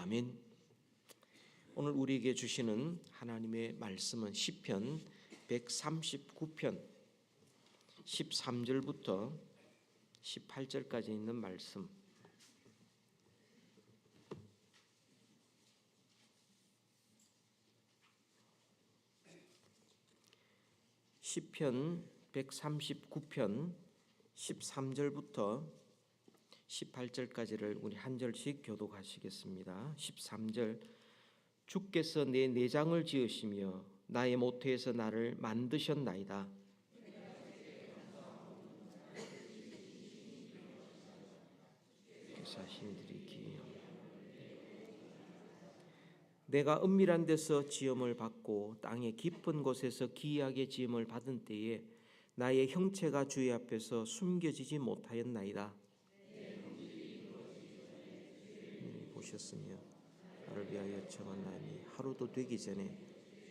아멘. 오늘 우리에게 주시는 하나님의 말씀은 시편 139편 13절부터 18절까지 있는 말씀. 시편 139편 13절부터 18절까지를 우리 한 절씩 교독하시겠습니다. 13절. 주께서 내 내장을 지으시며 나의 모태에서 나를 만드셨나이다. 사신들이 기이하며 내가 은밀한 데서 지음을 받고 땅의 깊은 곳에서 기이하게 지음을 받은 때에 나의 형체가 주의 앞에서 숨겨지지 못하였나이다. 보셨으며 나를 위하여 청한 날이 하루도 되기 전에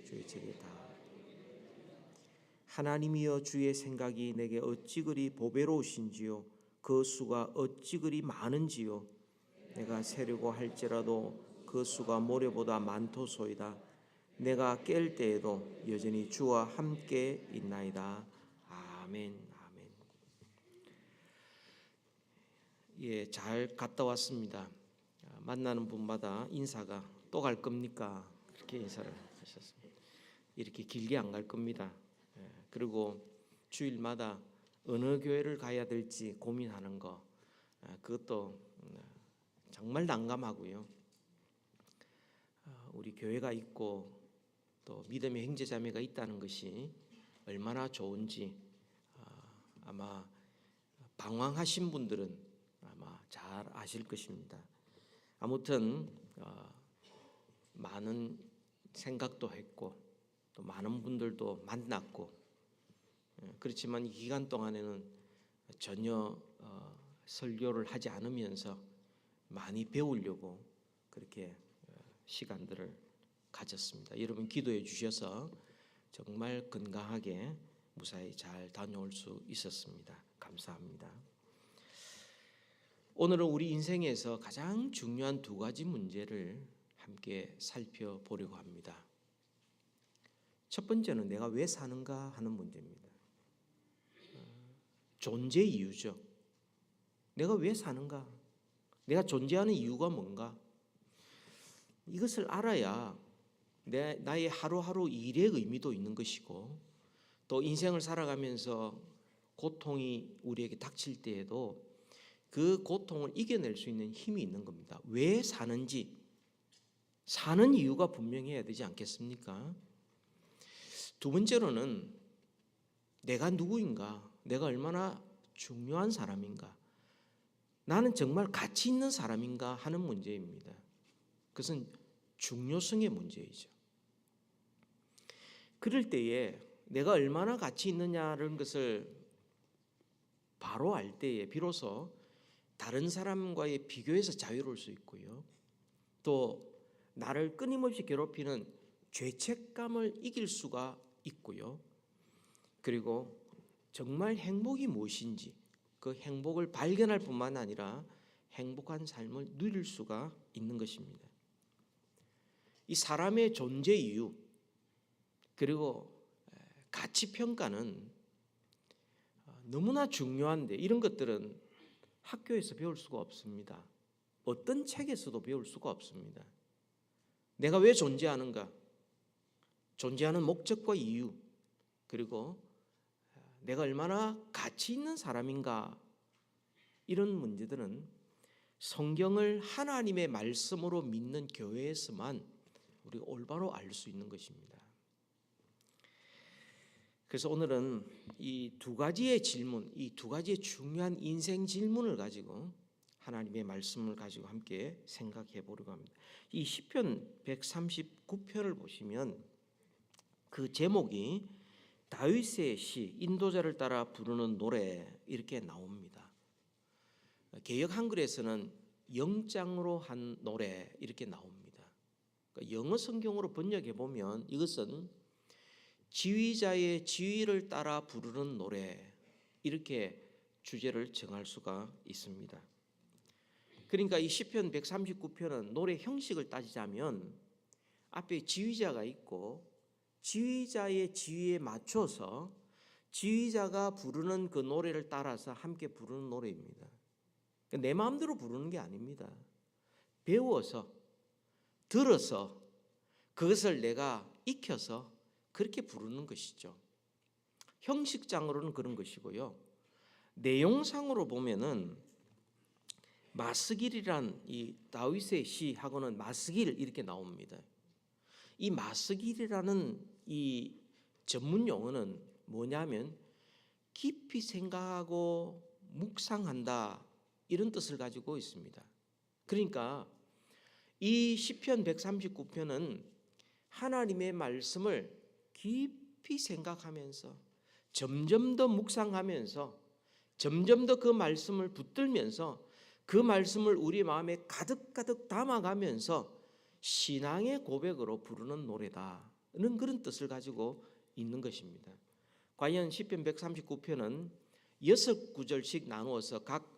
주의 책에 다. 하나님이여, 주의 생각이 내게 어찌 그리 보배로우신지요, 그 수가 어찌 그리 많은지요. 내가 세려고 할지라도 그 수가 모래보다 많도소이다. 내가 깰 때에도 여전히 주와 함께 있나이다. 아멘. 아멘. 예, 잘 갔다 왔습니다. 만나는 분마다 인사가 또 갈 겁니까? 그렇게 인사를 하셨습니다. 이렇게 길게 안 갈 겁니다. 그리고 주일마다 어느 교회를 가야 될지 고민하는 거, 그것도 정말 난감하고요. 우리 교회가 있고 또 믿음의 형제자매가 있다는 것이 얼마나 좋은지 아마 방황하신 분들은 아마 잘 아실 것입니다. 아무튼 많은 생각도 했고 또 많은 분들도 만났고, 그렇지만 이 기간 동안에는 전혀 설교를 하지 않으면서 많이 배우려고 그렇게 시간들을 가졌습니다. 여러분 기도해 주셔서 정말 건강하게 무사히 잘 다녀올 수 있었습니다. 감사합니다. 오늘은 우리 인생에서 가장 중요한 두 가지 문제를 함께 살펴보려고 합니다. 첫 번째는 내가 왜 사는가 하는 문제입니다. 존재 이유죠. 내가 왜 사는가? 내가 존재하는 이유가 뭔가? 이것을 알아야 나의 하루하루 일의 의미도 있는 것이고, 또 인생을 살아가면서 고통이 우리에게 닥칠 때에도 그 고통을 이겨낼 수 있는 힘이 있는 겁니다. 왜 사는지, 사는 이유가 분명해야 되지 않겠습니까? 두 번째로는 내가 누구인가, 내가 얼마나 중요한 사람인가, 나는 정말 가치 있는 사람인가 하는 문제입니다. 그것은 중요성의 문제이죠. 그럴 때에 내가 얼마나 가치 있느냐는 것을 바로 알 때에 비로소 다른 사람과의 비교에서 자유로울 수 있고요, 또 나를 끊임없이 괴롭히는 죄책감을 이길 수가 있고요, 그리고 정말 행복이 무엇인지 그 행복을 발견할 뿐만 아니라 행복한 삶을 누릴 수가 있는 것입니다. 이 사람의 존재 이유 그리고 가치 평가는 너무나 중요한데, 이런 것들은 학교에서 배울 수가 없습니다. 어떤 책에서도 배울 수가 없습니다. 내가 왜 존재하는가, 존재하는 목적과 이유, 그리고 내가 얼마나 가치 있는 사람인가, 이런 문제들은 성경을 하나님의 말씀으로 믿는 교회에서만 우리가 올바로 알 수 있는 것입니다. 그래서 오늘은 이 두 가지의 질문, 이 두 가지의 중요한 인생 질문을 가지고 하나님의 말씀을 가지고 함께 생각해 보려고 합니다. 이 시편 139편을 보시면 그 제목이 다윗의 시, 인도자를 따라 부르는 노래, 이렇게 나옵니다. 개역 한글에서는 영장으로 한 노래, 이렇게 나옵니다. 그러니까 영어 성경으로 번역해 보면 이것은 지휘자의 지휘를 따라 부르는 노래, 이렇게 주제를 정할 수가 있습니다. 그러니까 이 시편 139편은 노래 형식을 따지자면 앞에 지휘자가 있고 지휘자의 지휘에 맞춰서 지휘자가 부르는 그 노래를 따라서 함께 부르는 노래입니다. 내 마음대로 부르는 게 아닙니다. 배워서 들어서 그것을 내가 익혀서 그렇게 부르는 것이죠. 형식상으로는 그런 것이고요. 내용상으로 보면은 마스길이란 이 다윗의 시하고는 마스길 이렇게 나옵니다. 이 마스길이라는 이 전문 용어는 뭐냐면 깊이 생각하고 묵상한다 이런 뜻을 가지고 있습니다. 그러니까 이 시편 139편은 하나님의 말씀을 깊이 생각하면서 점점 더 묵상하면서 점점 더 그 말씀을 붙들면서 그 말씀을 우리 마음에 가득가득 담아가면서 신앙의 고백으로 부르는 노래다는 그런 뜻을 가지고 있는 것입니다. 과연 시편 139편은 6구절씩 나누어서 각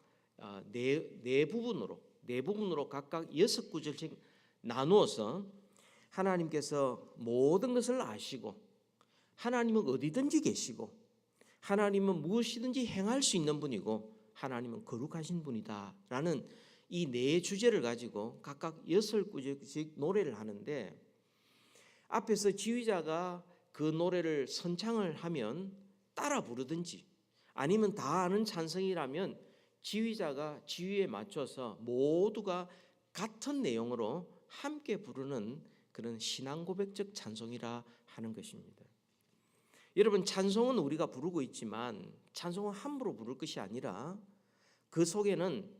네 부분으로 각각 6구절씩 나누어서 하나님께서 모든 것을 아시고 하나님은 어디든지 계시고 하나님은 무엇이든지 행할 수 있는 분이고 하나님은 거룩하신 분이다라는 이 네 주제를 가지고 각각 6구절씩 노래를 하는데 앞에서 지휘자가 그 노래를 선창을 하면 따라 부르든지 아니면 다 아는 찬성이라면 지휘자가 지휘에 맞춰서 모두가 같은 내용으로 함께 부르는 그런 신앙 고백적 찬송이라 하는 것입니다. 여러분 찬송은 우리가 부르고 있지만 찬송은 함부로 부를 것이 아니라 그 속에는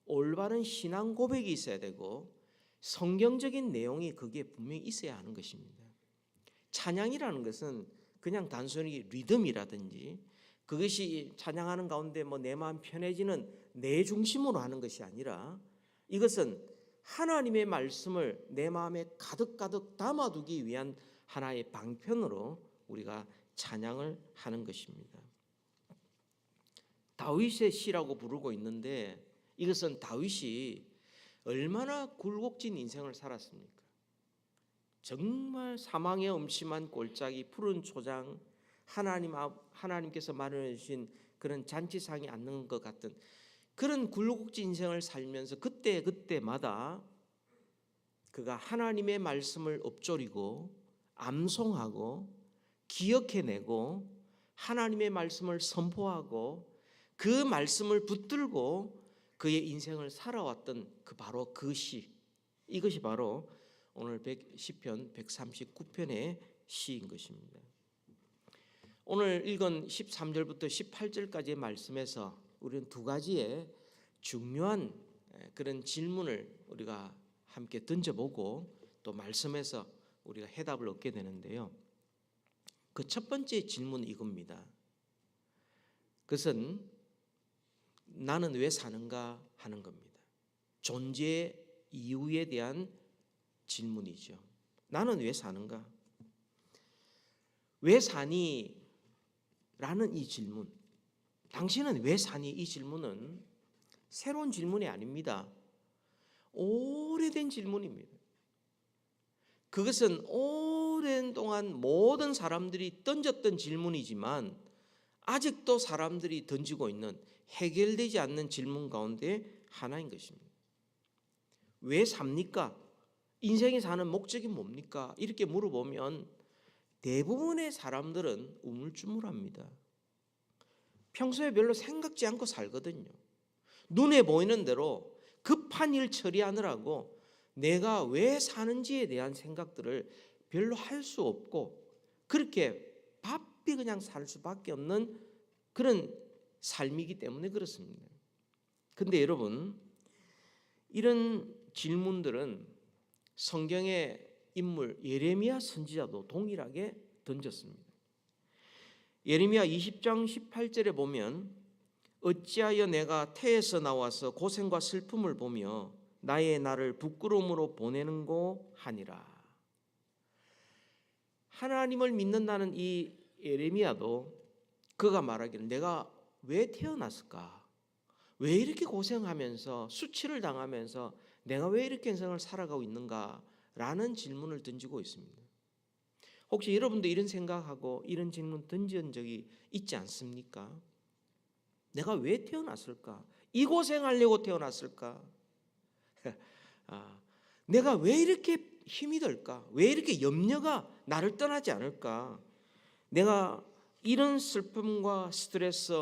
올바른 신앙 고백이 있어야 되고 성경적인 내용이 거기에 분명히 있어야 하는 것입니다. 찬양이라는 것은 그냥 단순히 리듬이라든지 그것이 찬양하는 가운데 내 마음 편해지는 내 중심으로 하는 것이 아니라 이것은 하나님의 말씀을 내 마음에 가득가득 담아두기 위한 하나의 방편으로 우리가 찬양을 하는 것입니다. 다윗의 시라고 부르고 있는데 이것은 다윗이 얼마나 굴곡진 인생을 살았습니까? 정말 사망의 음침한 골짜기 푸른 초장 하나님께서 마련해 주신 그런 잔치상에 앉는 것 같은 그런 굴곡진 인생을 살면서 그때마다 그가 하나님의 말씀을 엎조리고 암송하고 기억해내고 하나님의 말씀을 선포하고 그 말씀을 붙들고 그의 인생을 살아왔던 바로 그 시, 이것이 바로 오늘 시편 139편의 시인 것입니다. 오늘 읽은 13절부터 18절까지의 말씀에서 우리는 두 가지의 중요한 그런 질문을 우리가 함께 던져보고 또 말씀에서 우리가 해답을 얻게 되는데요. 그 첫 번째 질문은 이겁니다. 그것은 나는 왜 사는가 하는 겁니다. 존재 이유에 대한 질문이죠. 나는 왜 사는가? 왜 사니? 라는 이 질문, 당신은 왜 사니? 이 질문은 새로운 질문이 아닙니다. 오래된 질문입니다. 그것은 오랜 동안 모든 사람들이 던졌던 질문이지만 아직도 사람들이 던지고 있는 해결되지 않는 질문 가운데 하나인 것입니다. 왜 삽니까? 인생이 사는 목적이 뭡니까? 이렇게 물어보면 대부분의 사람들은 우물쭈물합니다. 평소에 별로 생각지 않고 살거든요. 눈에 보이는 대로 급한 일 처리하느라고 내가 왜 사는지에 대한 생각들을 별로 할 수 없고 그렇게 바삐 그냥 살 수밖에 없는 그런 삶이기 때문에 그렇습니다. 근데 여러분, 이런 질문들은 성경의 인물 예레미야 선지자도 동일하게 던졌습니다. 예레미야 20장 18절에 보면 어찌하여 내가 태에서 나와서 고생과 슬픔을 보며 나의 나를 부끄러움으로 보내는고 하니라. 하나님을 믿는다는 이 예레미야도 그가 말하기를 내가 왜 태어났을까? 왜 이렇게 고생하면서 수치를 당하면서 내가 왜 이렇게 인생을 살아가고 있는가라는 질문을 던지고 있습니다. 혹시 여러분도 이런 생각하고 이런 질문 던진 적이 있지 않습니까? 내가 왜 태어났을까? 이 고생하려고 태어났을까? 내가 왜 이렇게 힘이 들까? 왜 이렇게 염려가 나를 떠나지 않을까? 내가 이런 슬픔과 스트레스,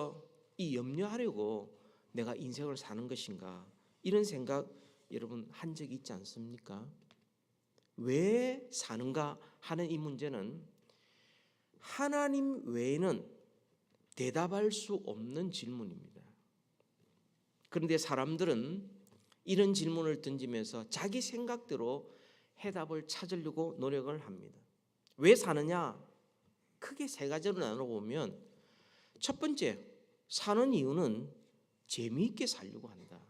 이 염려하려고 내가 인생을 사는 것인가? 이런 생각 여러분 한 적이 있지 않습니까? 왜 사는가 하는 이 문제는 하나님 외에는 대답할 수 없는 질문입니다. 그런데 사람들은 이런 질문을 던지면서 자기 생각대로 해답을 찾으려고 노력을 합니다. 왜 사느냐? 크게 세 가지로 나눠보면 첫 번째, 사는 이유는 재미있게 살려고 한다.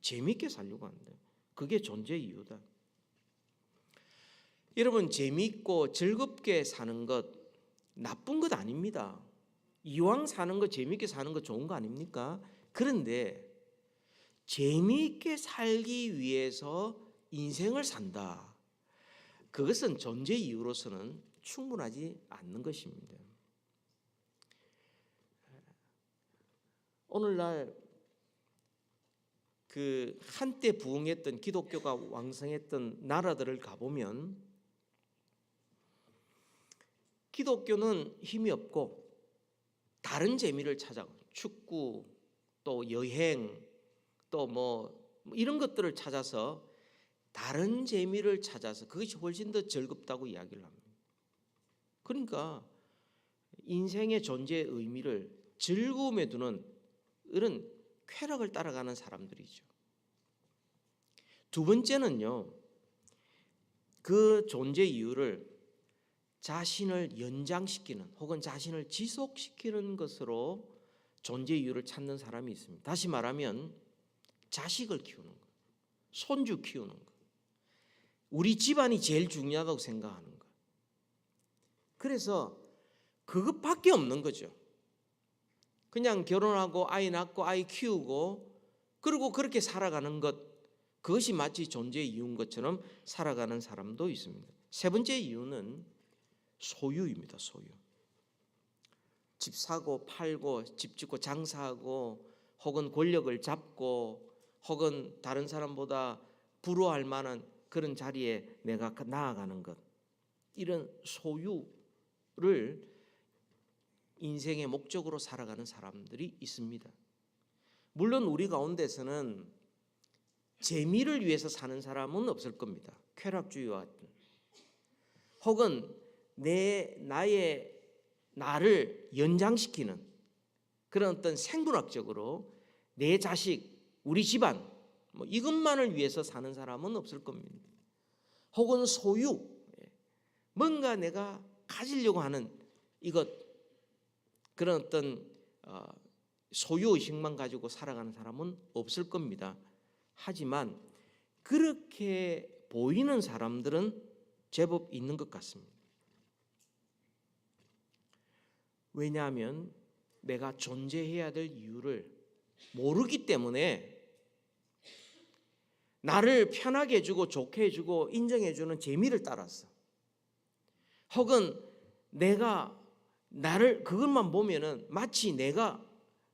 재미있게 살려고 한다. 그게 존재의 이유다. 여러분, 재미있고 즐겁게 사는 것 나쁜 것 아닙니다. 이왕 사는 거 재미있게 사는 거 좋은 거 아닙니까? 그런데 재미있게 살기 위해서 인생을 산다. 그것은 존재 이유로서는 충분하지 않는 것입니다. 오늘날 그 한때 부흥했던 기독교가 왕성했던 나라들을 가보면 기독교는 힘이 없고 다른 재미를 찾아 축구 또 여행 또 뭐 이런 것들을 찾아서 다른 재미를 찾아서 그것이 훨씬 더 즐겁다고 이야기를 합니다. 그러니까 인생의 존재의 의미를 즐거움에 두는 이런 쾌락을 따라가는 사람들이죠. 두 번째는요, 그 존재 이유를 자신을 연장시키는 혹은 자신을 지속시키는 것으로 존재 이유를 찾는 사람이 있습니다. 다시 말하면 자식을 키우는 것, 손주 키우는 것, 우리 집안이 제일 중요하다고 생각하는 것. 그래서 그것밖에 없는 거죠. 그냥 결혼하고 아이 낳고 아이 키우고 그리고 그렇게 살아가는 것, 그것이 마치 존재의 이유인 것처럼 살아가는 사람도 있습니다. 세 번째 이유는 소유입니다. 소유. 집 사고 팔고 집 짓고 장사하고 혹은 권력을 잡고 혹은 다른 사람보다 부러워할 만한 그런 자리에 내가 나아가는 것, 이런 소유를 인생의 목적으로 살아가는 사람들이 있습니다. 물론 우리 가운데서는 재미를 위해서 사는 사람은 없을 겁니다. 쾌락주의와 같은 혹은 나를 연장시키는 그런 어떤 생물학적으로 내 자식, 우리 집안 뭐 이것만을 위해서 사는 사람은 없을 겁니다. 혹은 소유, 뭔가 내가 가지려고 하는 이것, 그런 어떤 소유의식만 가지고 살아가는 사람은 없을 겁니다. 하지만 그렇게 보이는 사람들은 제법 있는 것 같습니다. 왜냐하면 내가 존재해야 될 이유를 모르기 때문에 나를 편하게 해주고 좋게 해주고 인정해주는 재미를 따랐어. 혹은 내가 나를 그것만 보면은 마치 내가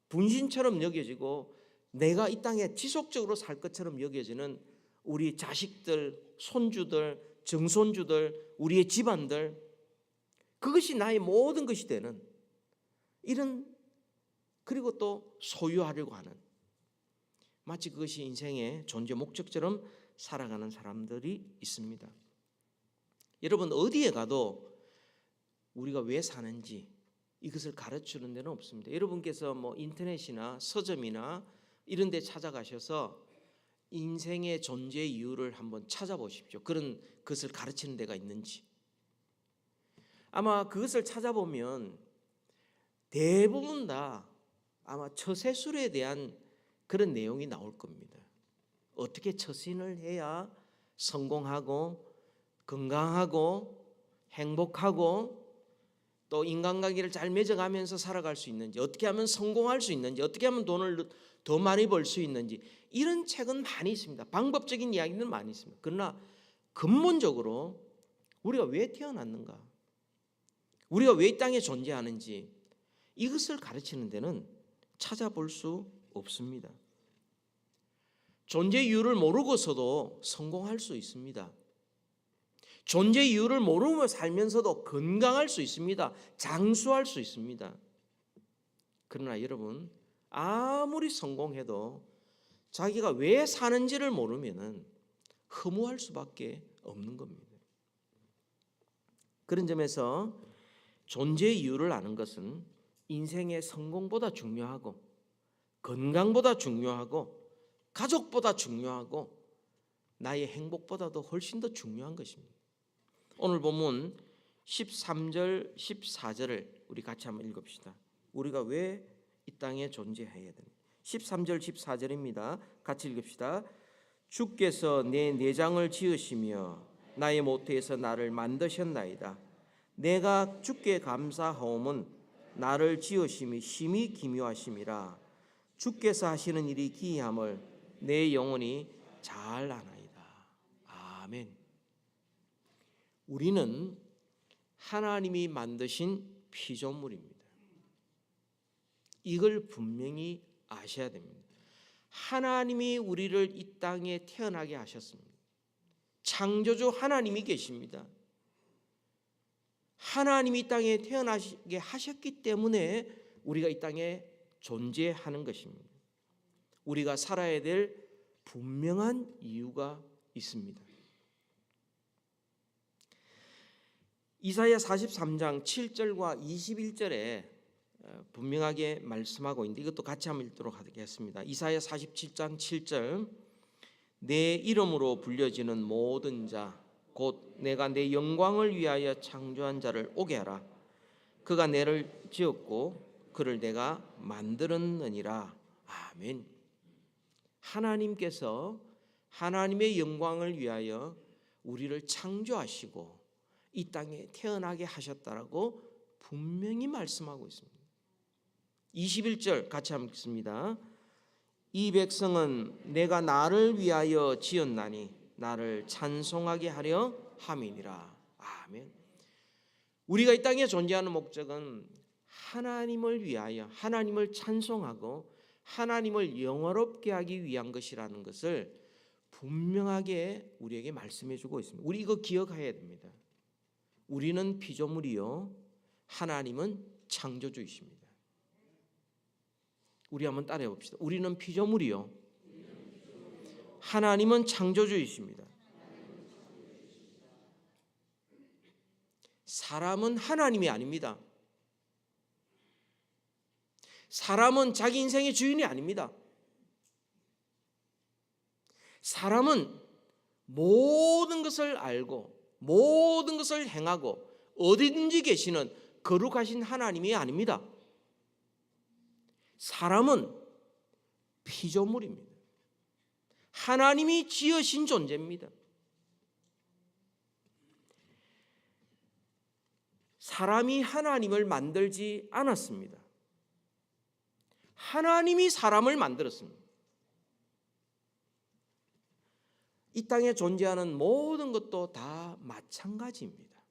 분신처럼 여겨지고 내가 이 땅에 지속적으로 살 것처럼 여겨지는 우리 자식들, 손주들, 증손주들, 우리의 집안들, 그것이 나의 모든 것이 되는 이런, 그리고 또 소유하려고 하는, 마치 그것이 인생의 존재 목적처럼 살아가는 사람들이 있습니다. 여러분, 어디에 가도 우리가 왜 사는지 이것을 가르치는 데는 없습니다. 여러분께서 뭐 인터넷이나 서점이나 이런 데 찾아가셔서 인생의 존재 이유를 한번 찾아보십시오. 그런 것을 가르치는 데가 있는지. 아마 그것을 찾아보면 대부분 다 아마 처세술에 대한 그런 내용이 나올 겁니다. 어떻게 처신을 해야 성공하고 건강하고 행복하고 또 인간관계를 잘 맺어가면서 살아갈 수 있는지, 어떻게 하면 성공할 수 있는지, 어떻게 하면 돈을 더 많이 벌 수 있는지, 이런 책은 많이 있습니다. 방법적인 이야기는 많이 있습니다. 그러나 근본적으로 우리가 왜 태어났는가, 우리가 왜 이 땅에 존재하는지, 이것을 가르치는 데는 찾아볼 수 없습니다. 존재 이유를 모르고서도 성공할 수 있습니다. 존재 이유를 모르며 살면서도 건강할 수 있습니다. 장수할 수 있습니다. 그러나 여러분, 아무리 성공해도 자기가 왜 사는지를 모르면 허무할 수밖에 없는 겁니다. 그런 점에서 존재 이유를 아는 것은 인생의 성공보다 중요하고, 건강보다 중요하고, 가족보다 중요하고, 나의 행복보다도 훨씬 더 중요한 것입니다. 오늘 본문 13절 14절을 우리 같이 한번 읽읍시다. 우리가 왜 이 땅에 존재해야 되는가. 13절 14절입니다. 같이 읽읍시다. 주께서 내 내장을 지으시며 나의 모태에서 나를 만드셨나이다. 내가 주께 감사하옴은 나를 지으심이 심히 기묘하심이라. 주께서 하시는 일이 기이함을 내 영혼이 잘 아나이다. 아멘. 우리는 하나님이 만드신 피조물입니다. 이걸 분명히 아셔야 됩니다. 하나님이 우리를 이 땅에 태어나게 하셨습니다. 창조주 하나님이 계십니다. 하나님이 이 땅에 태어나게 하셨기 때문에 우리가 이 땅에 존재하는 것입니다. 우리가 살아야 될 분명한 이유가 있습니다. 이사야 43장 7절과 21절에 분명하게 말씀하고 있는데, 이것도 같이 한번 읽도록 하겠습니다. 이사야 47장 7절. 내 이름으로 불려지는 모든 자 곧 내가 내 영광을 위하여 창조한 자를 오게 하라. 그가 내를 지었고 그를 내가 만들었느니라. 아멘. 하나님께서 하나님의 영광을 위하여 우리를 창조하시고 이 땅에 태어나게 하셨다라고 분명히 말씀하고 있습니다. 21절 같이 한번 읽습니다. 이 백성은 내가 나를 위하여 지었나니 나를 찬송하게 하려 함이니라. 아멘. 우리가 이 땅에 존재하는 목적은 하나님을 위하여, 하나님을 찬송하고 하나님을 영화롭게 하기 위한 것이라는 것을 분명하게 우리에게 말씀해 주고 있습니다. 우리 이거 기억해야 됩니다. 우리는 피조물이요 하나님은 창조주이십니다. 우리 한번 따라해 봅시다. 우리는 피조물이요 하나님은 창조주이십니다. 사람은 하나님이 아닙니다. 사람은 자기 인생의 주인이 아닙니다. 사람은 모든 것을 알고 모든 것을 행하고 어디든지 계시는 거룩하신 하나님이 아닙니다. 사람은 피조물입니다. 하나님이 지으신 존재입니다. 사람이 하나님을 만들지 않았습니다. 하나님이 사람을 만들었습니다. 이 땅에 존재하는 모든 것도 다 마찬가지입니다.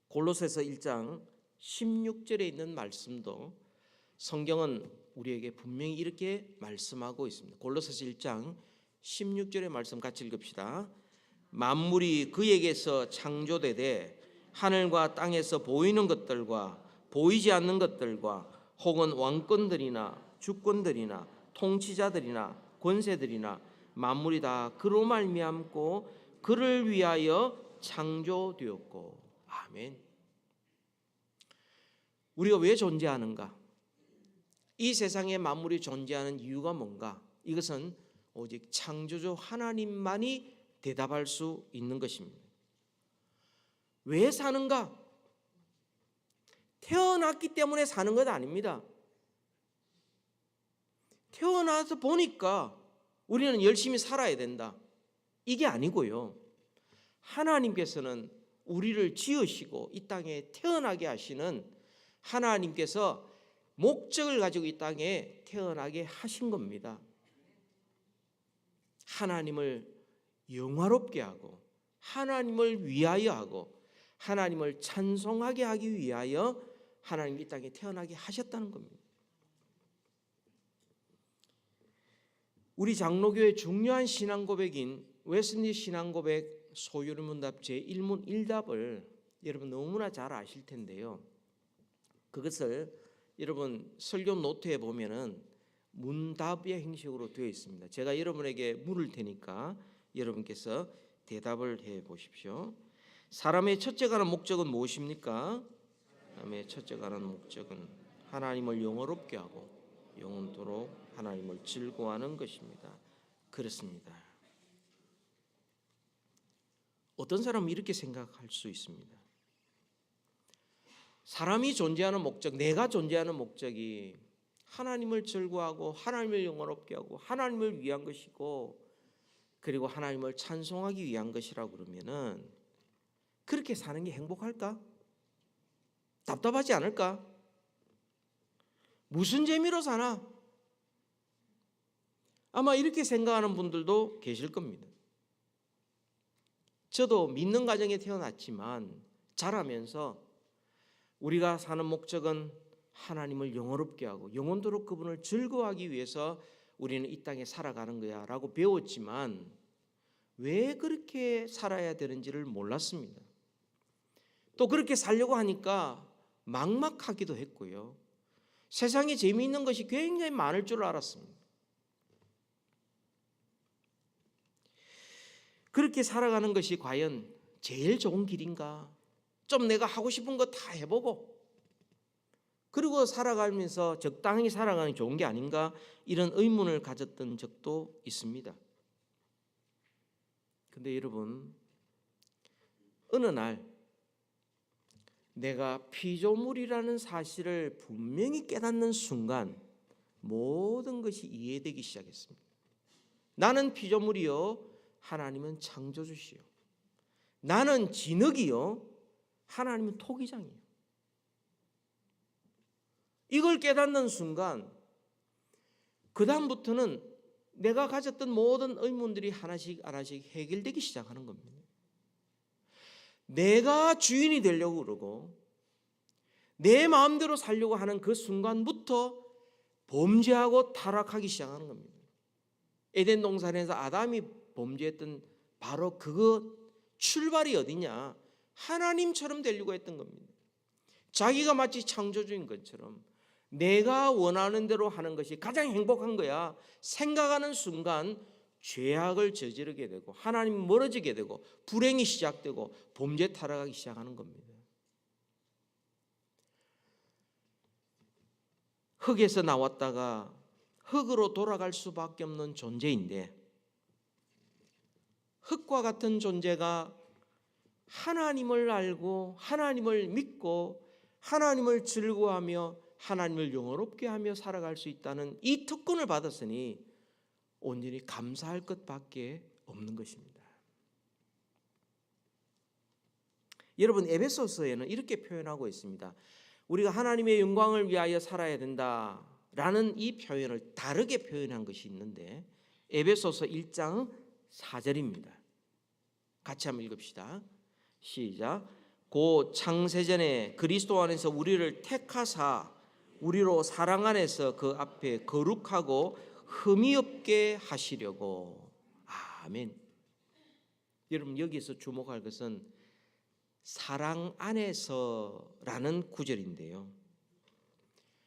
골로새서 1장 16절에 있는 말씀도 성경은 우리에게 분명히 이렇게 말씀하고 있습니다. 골로새서 1장 16절의 말씀 같이 읽읍시다. 만물이 그에게서 창조되되 하늘과 땅에서 보이는 것들과 보이지 않는 것들과 혹은 왕권들이나 주권들이나 통치자들이나 권세들이나 만물이 다 그로 말미암고 그를 위하여 창조되었고. 아멘. 우리가 왜 존재하는가? 이 세상에 만물이 존재하는 이유가 뭔가? 이것은 오직 창조주 하나님만이 대답할 수 있는 것입니다. 왜 사는가? 태어났기 때문에 사는 것 아닙니다. 태어나서 보니까 우리는 열심히 살아야 된다, 이게 아니고요. 하나님께서는 우리를 지으시고 이 땅에 태어나게 하시는 하나님께서 목적을 가지고 이 땅에 태어나게 하신 겁니다. 하나님을 영화롭게 하고 하나님을 위하여 하고 하나님을 찬송하게 하기 위하여 하나님이 이 땅에 태어나게 하셨다는 겁니다. 우리 장로교의 중요한 신앙 고백인 웨슬리 신앙 고백 소유문답 제1문 1답을 여러분 너무나 잘 아실 텐데요. 그것을 여러분 설교 노트에 보면은 문답의 형식으로 되어 있습니다. 제가 여러분에게 물을 테니까 여러분께서 대답을 해 보십시오. 사람의 첫째 가는 목적은 무엇입니까? 사람의 첫째 가는 목적은 하나님을 영화롭게 하고 영원토록 하나님을 즐거워하는 것입니다. 그렇습니다. 어떤 사람은 이렇게 생각할 수 있습니다. 사람이 존재하는 목적, 내가 존재하는 목적이 하나님을 즐거워하고 하나님을 영화롭게 하고 하나님을 위한 것이고 그리고 하나님을 찬송하기 위한 것이라고 그러면은 그렇게 사는 게 행복할까? 답답하지 않을까? 무슨 재미로 사나? 아마 이렇게 생각하는 분들도 계실 겁니다. 저도 믿는 가정에 태어났지만 자라면서 우리가 사는 목적은 하나님을 영화롭게 하고 영원토록 그분을 즐거워하기 위해서 우리는 이 땅에 살아가는 거야 라고 배웠지만 왜 그렇게 살아야 되는지를 몰랐습니다. 또 그렇게 살려고 하니까 막막하기도 했고요. 세상에 재미있는 것이 굉장히 많을 줄 알았습니다. 그렇게 살아가는 것이 과연 제일 좋은 길인가? 좀 내가 하고 싶은 거 다 해보고 그리고 살아가면서 적당히 살아가는 게 좋은 게 아닌가? 이런 의문을 가졌던 적도 있습니다. 근데 여러분, 어느 날 내가 피조물이라는 사실을 분명히 깨닫는 순간 모든 것이 이해되기 시작했습니다. 나는 피조물이요 하나님은 창조주시요. 나는 진흙이요 하나님은 토기장이요. 이걸 깨닫는 순간 그 다음부터는 내가 가졌던 모든 의문들이 하나씩 해결되기 시작하는 겁니다. 내가 주인이 되려고 그러고 내 마음대로 살려고 하는 그 순간부터 범죄하고 타락하기 시작하는 겁니다. 에덴 동산에서 아담이 범죄했던 바로 그거 출발이 어디냐? 하나님처럼 되려고 했던 겁니다. 자기가 마치 창조주인 것처럼 내가 원하는 대로 하는 것이 가장 행복한 거야 생각하는 순간 죄악을 저지르게 되고 하나님 멀어지게 되고 불행이 시작되고 범죄 타락하기 시작하는 겁니다. 흙에서 나왔다가 흙으로 돌아갈 수밖에 없는 존재인데 흙과 같은 존재가 하나님을 알고 하나님을 믿고 하나님을 즐거워하며 하나님을 영화롭게 하며 살아갈 수 있다는 이 특권을 받았으니 온전히 감사할 것밖에 없는 것입니다. 여러분 에베소서에는 이렇게 표현하고 있습니다. 우리가 하나님의 영광을 위하여 살아야 된다라는 이 표현을 다르게 표현한 것이 있는데 에베소서 1장 4절입니다. 같이 한번 읽읍시다. 시작. 고 창세전에 그리스도 안에서 우리를 택하사 우리로 사랑 안에서 그 앞에 거룩하고 흠이 없게 하시려고. 아멘. 여러분 여기서 주목할 것은 사랑 안에서라는 구절인데요.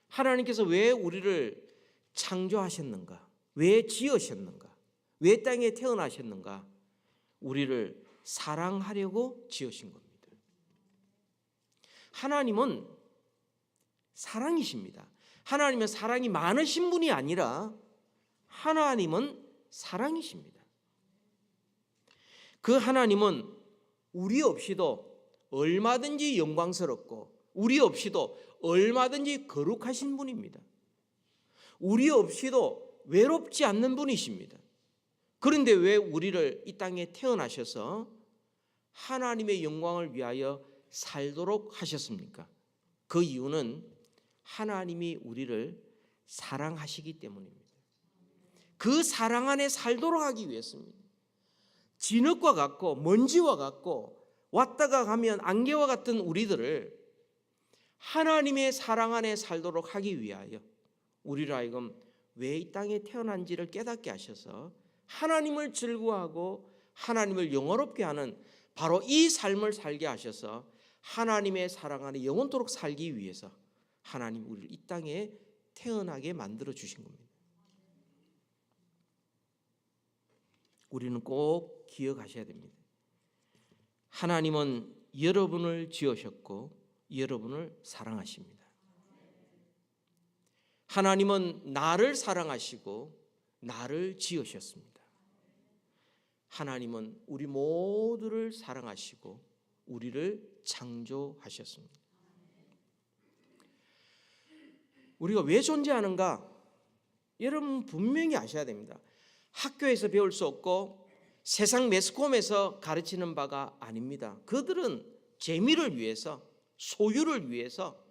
하나님께서 왜 우리를 창조하셨는가? 왜 지으셨는가? 왜 땅에 태어나셨는가? 우리를 사랑하려고 지으신 겁니다. 하나님은 사랑이십니다. 하나님은 사랑이 많으신 분이 아니라 하나님은 사랑이십니다. 그 하나님은 우리 없이도 얼마든지 영광스럽고 우리 없이도 얼마든지 거룩하신 분입니다. 우리 없이도 외롭지 않는 분이십니다. 그런데 왜 우리를 이 땅에 태어나셔서 하나님의 영광을 위하여 살도록 하셨습니까? 그 이유는 하나님이 우리를 사랑하시기 때문입니다. 그 사랑 안에 살도록 하기 위해서입니다. 진흙과 같고 먼지와 같고 왔다가 가면 안개와 같은 우리들을 하나님의 사랑 안에 살도록 하기 위하여 우리를 하여금 왜 이 땅에 태어난지를 깨닫게 하셔서 하나님을 즐거워하고 하나님을 영원롭게 하는 바로 이 삶을 살게 하셔서 하나님의 사랑 안에 영원토록 살기 위해서 하나님 우리를 이 땅에 태어나게 만들어 주신 겁니다. 우리는 꼭 기억하셔야 됩니다. 하나님은 여러분을 지으셨고 여러분을 사랑하십니다. 하나님은 나를 사랑하시고 나를 지으셨습니다. 하나님은 우리 모두를 사랑하시고 우리를 창조하셨습니다. 우리가 왜 존재하는가? 여러분 분명히 아셔야 됩니다. 학교에서 배울 수 없고 세상 매스컴에서 가르치는 바가 아닙니다. 그들은 재미를 위해서, 소유를 위해서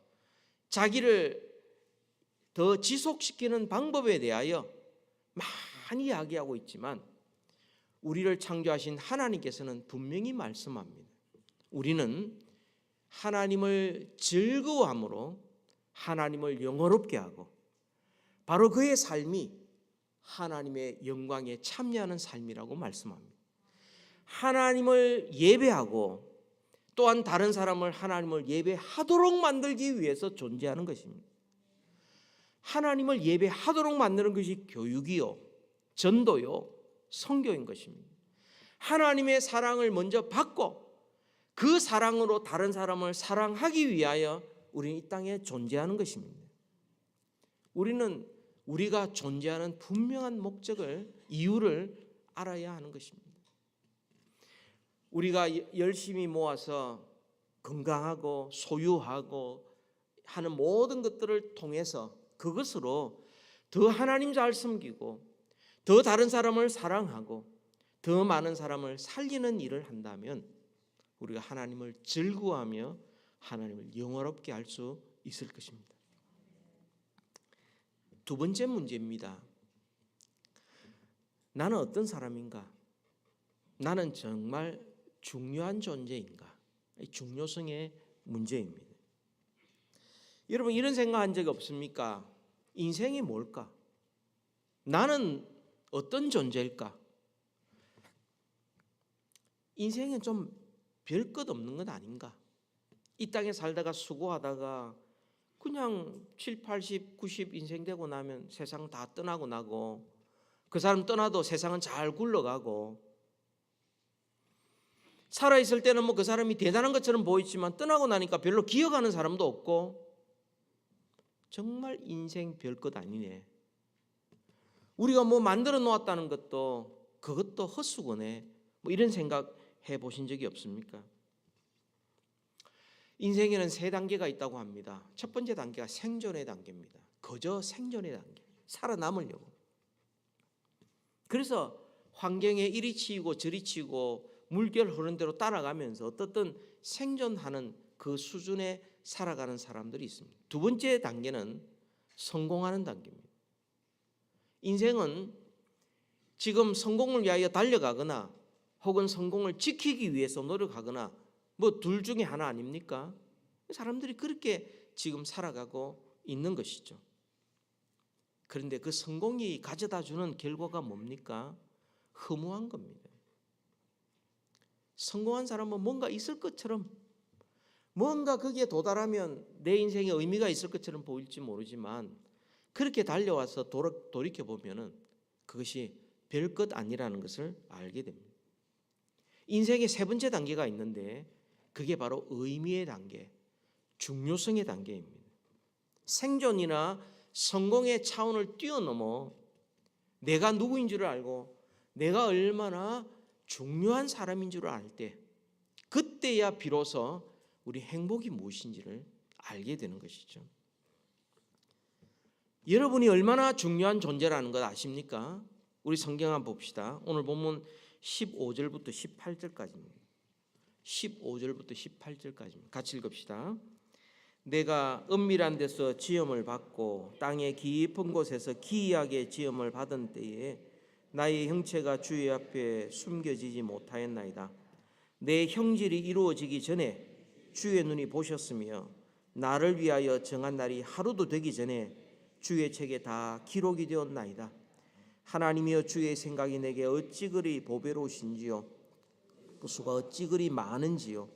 자기를 더 지속시키는 방법에 대하여 많이 이야기하고 있지만 우리를 창조하신 하나님께서는 분명히 말씀합니다. 우리는 하나님을 즐거워함으로 하나님을 영원롭게 하고 바로 그의 삶이 하나님의 영광에 참여하는 삶이라고 말씀합니다. 하나님을 예배하고 또한 다른 사람을 하나님을 예배하도록 만들기 위해서 존재하는 것입니다. 하나님을 예배하도록 만드는 것이 교육이요, 전도요, 선교인 것입니다. 하나님의 사랑을 먼저 받고 그 사랑으로 다른 사람을 사랑하기 위하여 우리는 이 땅에 존재하는 것입니다. 우리는 우리가 존재하는 분명한 목적을, 이유를 알아야 하는 것입니다. 우리가 열심히 모아서 건강하고 소유하고 하는 모든 것들을 통해서 그것으로 더 하나님 잘 섬기고 더 다른 사람을 사랑하고 더 많은 사람을 살리는 일을 한다면 우리가 하나님을 즐거워하며 하나님을 영원롭게 할 수 있을 것입니다. 두 번째 문제입니다. 나는 어떤 사람인가? 나는 정말 중요한 존재인가? 중요성의 문제입니다. 여러분 이런 생각한 적 없습니까? 인생이 뭘까? 나는 어떤 존재일까? 인생은 좀 별 것 없는 것 아닌가? 이 땅에 살다가 수고하다가 그냥 7, 80, 90 인생 되고 나면 세상 다 떠나고 나고 그 사람 떠나도 세상은 잘 굴러가고 살아있을 때는 뭐 그 사람이 대단한 것처럼 보이지만 떠나고 나니까 별로 기억하는 사람도 없고 정말 인생 별 것 아니네. 우리가 뭐 만들어 놓았다는 것도 그것도 헛수고네. 뭐 이런 생각 해보신 적이 없습니까? 인생에는 세 단계가 있다고 합니다. 첫 번째 단계가 생존의 단계입니다. 거저 생존의 단계, 살아남으려고. 그래서 환경에 이리 치이고 저리 치이고 물결 흐르는 대로 따라가면서 어떻든 생존하는 그 수준에 살아가는 사람들이 있습니다. 두 번째 단계는 성공하는 단계입니다. 인생은 지금 성공을 위하여 달려가거나 혹은 성공을 지키기 위해서 노력하거나 뭐 둘 중에 하나 아닙니까? 사람들이 그렇게 지금 살아가고 있는 것이죠. 그런데 그 성공이 가져다 주는 결과가 뭡니까? 허무한 겁니다. 성공한 사람은 뭔가 있을 것처럼, 뭔가 거기에 도달하면 내 인생에 의미가 있을 것처럼 보일지 모르지만 그렇게 달려와서 돌이켜보면 그것이 별것 아니라는 것을 알게 됩니다. 인생의 세 번째 단계가 있는데 그게 바로 의미의 단계, 중요성의 단계입니다. 생존이나 성공의 차원을 뛰어넘어 내가 누구인 줄 알고 내가 얼마나 중요한 사람인 줄 알 때 그때야 비로소 우리 행복이 무엇인지를 알게 되는 것이죠. 여러분이 얼마나 중요한 존재라는 것 아십니까? 우리 성경 한번 봅시다. 오늘 본문 15절부터 18절까지입니다. 15절부터 18절까지입니다. 같이 읽읍시다. 내가 은밀한 데서 지음을 받고 땅의 깊은 곳에서 기이하게 지음을 받은 때에 나의 형체가 주의 앞에 숨겨지지 못하였나이다. 내 형질이 이루어지기 전에 주의 눈이 보셨으며 나를 위하여 정한 날이 하루도 되기 전에 주의 책에 다 기록이 되었나이다. 하나님이여, 주의 생각이 내게 어찌 그리 보배로우신지요, 그 수가 어찌 그리 많은지요.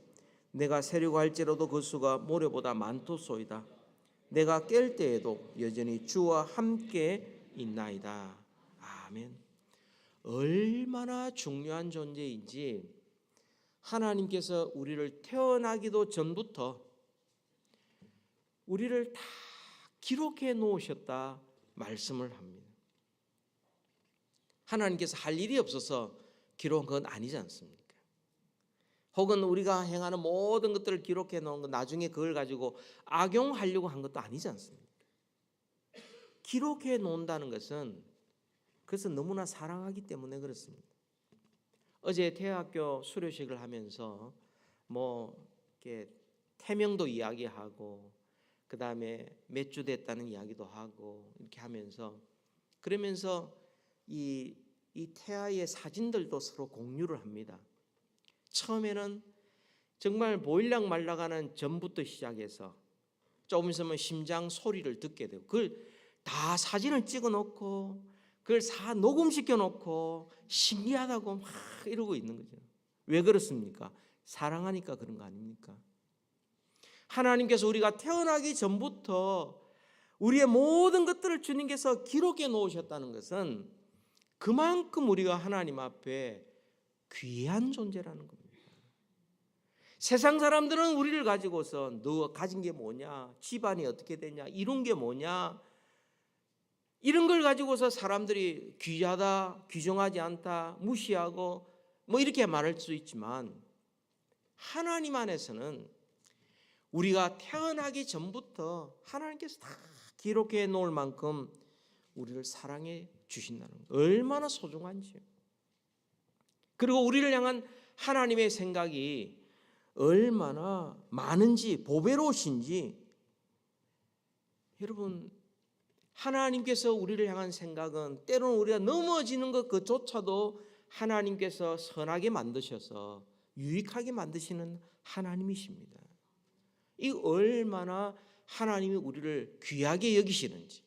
내가 세려고 할지라도 그 수가 모래보다 많도소이다. 내가 깰 때에도 여전히 주와 함께 있나이다. 아멘. 얼마나 중요한 존재인지 하나님께서 우리를 태어나기도 전부터 우리를 다 기록해 놓으셨다 말씀을 합니다. 하나님께서 할 일이 없어서 기록한 건 아니지 않습니까? 혹은 우리가 행하는 모든 것들을 기록해 놓은 건 나중에 그걸 가지고 악용하려고 한 것도 아니지 않습니까? 기록해 놓는다는 것은 그래서 너무나 사랑하기 때문에 그렇습니다. 어제 대학교 수료식을 하면서 이렇게 태명도 이야기하고 그 다음에 몇 주 됐다는 이야기도 하고 이렇게 하면서 그러면서 이 태아의 사진들도 서로 공유를 합니다. 처음에는 정말 보일락 말락하는 전부터 시작해서 조금 있으면 심장 소리를 듣게 되고 그걸 다 사진을 찍어 놓고 그걸 다 녹음시켜 놓고 신기하다고 막 이러고 있는 거죠. 왜 그렇습니까? 사랑하니까 그런 거 아닙니까? 하나님께서 우리가 태어나기 전부터 우리의 모든 것들을 주님께서 기록해 놓으셨다는 것은 그만큼 우리가 하나님 앞에 귀한 존재라는 겁니다. 세상 사람들은 우리를 가지고서 너 가진 게 뭐냐, 집안이 어떻게 되냐, 이런 게 뭐냐, 이런 걸 가지고서 사람들이 귀하다, 귀중하지 않다, 무시하고 이렇게 말할 수 있지만 하나님 안에서는 우리가 태어나기 전부터 하나님께서 다 기록해 놓을 만큼 우리를 사랑해 주신다는 것, 얼마나 소중한지요. 그리고 우리를 향한 하나님의 생각이 얼마나 많은지, 보배로우신지. 여러분, 하나님께서 우리를 향한 생각은 때로는 우리가 넘어지는 것 그조차도 하나님께서 선하게 만드셔서 유익하게 만드시는 하나님이십니다. 이 얼마나 하나님이 우리를 귀하게 여기시는지.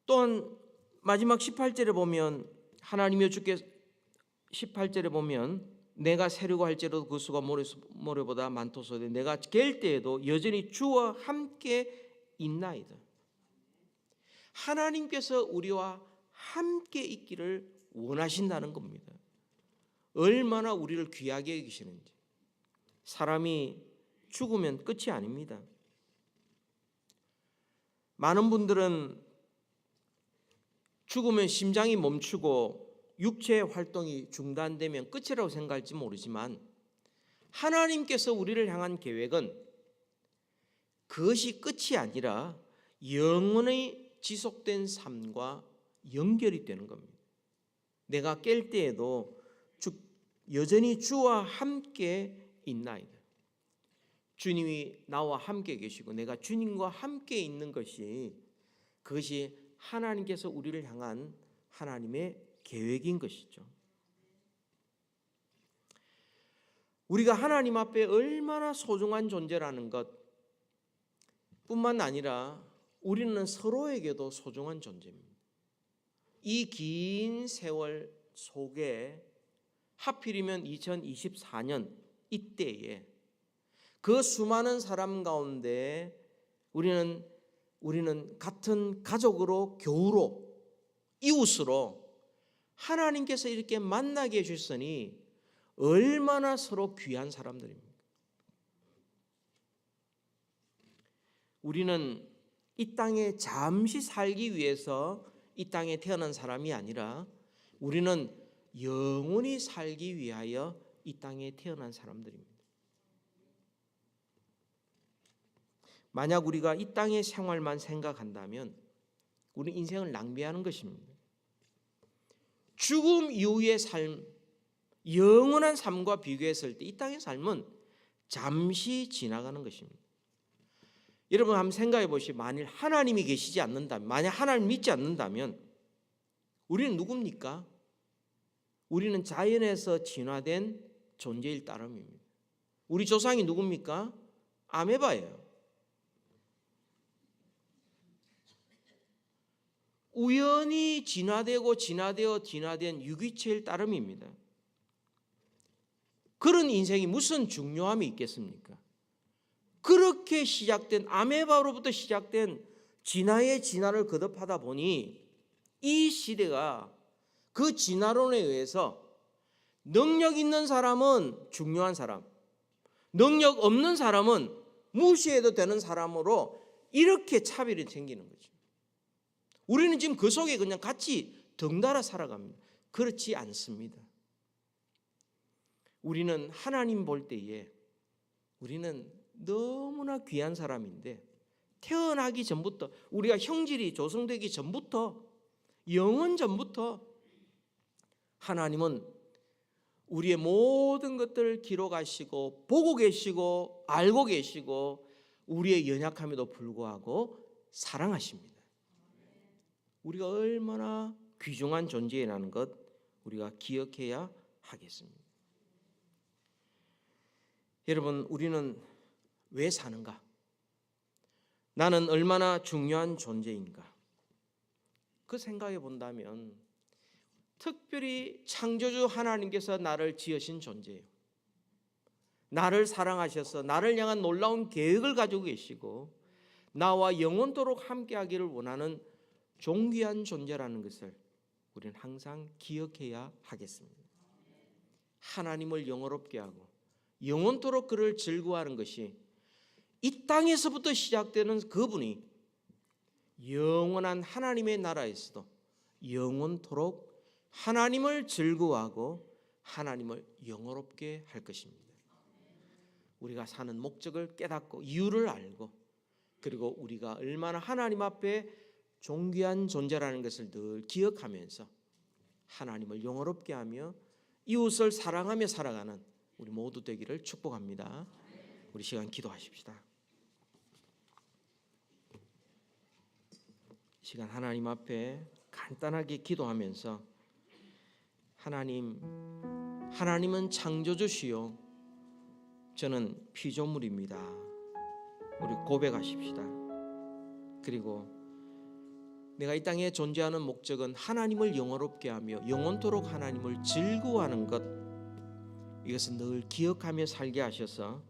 또한 마지막 18절에 보면 하나님이 주께 18절에 보면 내가 세려고 할지라도 그 수가 모래보다 많도소이다. 내가 깰 때에도 여전히 주와 함께 있나이다. 하나님께서 우리와 함께 있기를 원하신다는 겁니다. 얼마나 우리를 귀하게 여기시는지. 사람이 죽으면 끝이 아닙니다. 많은 분들은 죽으면 심장이 멈추고 육체의 활동이 중단되면 끝이라고 생각할지 모르지만 하나님께서 우리를 향한 계획은 그것이 끝이 아니라 영원히 지속된 삶과 연결이 되는 겁니다. 내가 깰 때에도 여전히 주와 함께 있나이다. 주님이 나와 함께 계시고 내가 주님과 함께 있는 것이 그것이 하나님께서 우리를 향한 하나님의 계획인 것이죠. 우리가 하나님 앞에 얼마나 소중한 존재라는 것 뿐만 아니라 우리는 서로에게도 소중한 존재입니다. 이 긴 세월 속에 하필이면 2024년 이때에 그 수많은 사람 가운데 우리는 같은 가족으로, 교우로, 이웃으로 하나님께서 이렇게 만나게 해주셨으니 얼마나 서로 귀한 사람들입니까? 우리는 이 땅에 잠시 살기 위해서 이 땅에 태어난 사람이 아니라 우리는 영원히 살기 위하여 이 땅에 태어난 사람들입니다. 만약 우리가 이 땅의 생활만 생각한다면 우리 인생을 낭비하는 것입니다. 죽음 이후의 삶, 영원한 삶과 비교했을 때 이 땅의 삶은 잠시 지나가는 것입니다. 여러분 한번 생각해 보시면 만일 하나님이 계시지 않는다면, 만약 하나님 믿지 않는다면 우리는 누굽니까? 우리는 자연에서 진화된 존재일 따름입니다. 우리 조상이 누굽니까? 아메바예요. 우연히 진화된 유기체일 따름입니다. 그런 인생이 무슨 중요함이 있겠습니까? 그렇게 시작된 아메바로부터 시작된 진화의 진화를 거듭하다 보니 이 시대가 그 진화론에 의해서 능력 있는 사람은 중요한 사람, 능력 없는 사람은 무시해도 되는 사람으로 이렇게 차별이 생기는 거죠. 우리는 지금 그 속에 그냥 같이 덩달아 살아갑니다. 그렇지 않습니다. 우리는 하나님 볼 때에 우리는 너무나 귀한 사람인데 태어나기 전부터 우리가 형질이 조성되기 전부터 영원 전부터 하나님은 우리의 모든 것들을 기록하시고 보고 계시고 알고 계시고 우리의 연약함에도 불구하고 사랑하십니다. 우리가 얼마나 귀중한 존재라는 것 우리가 기억해야 하겠습니다. 여러분, 우리는 왜 사는가? 나는 얼마나 중요한 존재인가? 그 생각해 본다면 특별히 창조주 하나님께서 나를 지으신 존재예요. 나를 사랑하셔서 나를 향한 놀라운 계획을 가지고 계시고 나와 영원토록 함께하기를 원하는 존귀한 존재라는 것을 우리는 항상 기억해야 하겠습니다. 하나님을 영원롭게 하고 영원토록 그를 즐거워하는 것이 이 땅에서부터 시작되는 그분이 영원한 하나님의 나라에서도 영원토록 하나님을 즐거워하고 하나님을 영원롭게 할 것입니다. 우리가 사는 목적을 깨닫고 이유를 알고 그리고 우리가 얼마나 하나님 앞에 존귀한 존재라는 것을 늘 기억하면서 하나님을 영원롭게 하며 이웃을 사랑하며 살아가는 우리 모두 되기를 축복합니다. 우리 시간 기도하십시다. 시간 하나님 앞에 간단하게 기도하면서 하나님은 창조주시요 저는 피조물입니다. 우리 고백하십시다. 그리고 내가 이 땅에 존재하는 목적은 하나님을 영원롭게 하며 영원토록 하나님을 즐거워하는 것, 이것은 늘 기억하며 살게 하셔서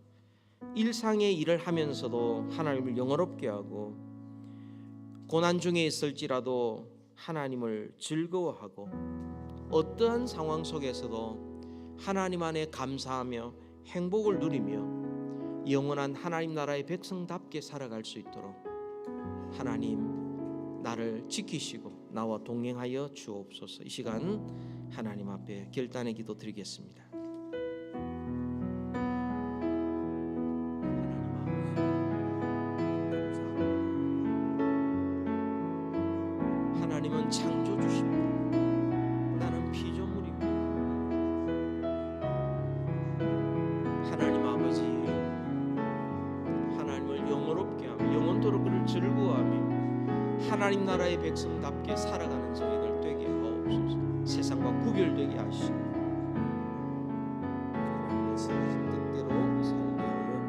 일상의 일을 하면서도 하나님을 영원롭게 하고 고난 중에 있을지라도 하나님을 즐거워하고 어떠한 상황 속에서도 하나님 안에 감사하며 행복을 누리며 영원한 하나님 나라의 백성답게 살아갈 수 있도록 하나님 나를 지키시고 나와 동행하여 주옵소서. 이 시간 하나님 앞에 결단의 기도 드리겠습니다. 하나님은 창조주십니다. 나는 피조물입니다. 하나님 아버지, 하나님을 영원롭게 하며 영원토록 그를 즐거워하며 하나님 나라의 백성답게 살아가는 저희들 되게 하옵소서. 세상과 구별되게 하시고 하나님의 쓰신 뜻대로 살게 하여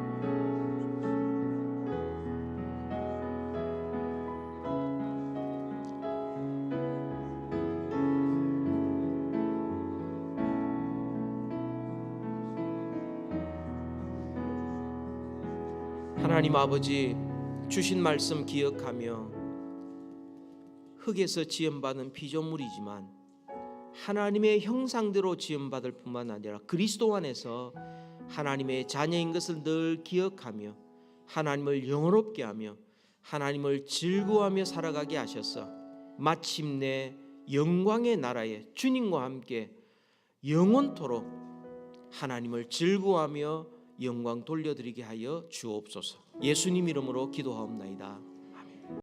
하나님 아버지, 주신 말씀 기억하며 흙에서 지음받은 피조물이지만 하나님의 형상대로 지음받을 뿐만 아니라 그리스도 안에서 하나님의 자녀인 것을 늘 기억하며 하나님을 영원롭게 하며 하나님을 즐거워하며 살아가게 하셔서 마침내 영광의 나라에 주님과 함께 영원토록 하나님을 즐거워하며 영광 돌려드리게 하여 주옵소서. 예수님 이름으로 기도하옵나이다.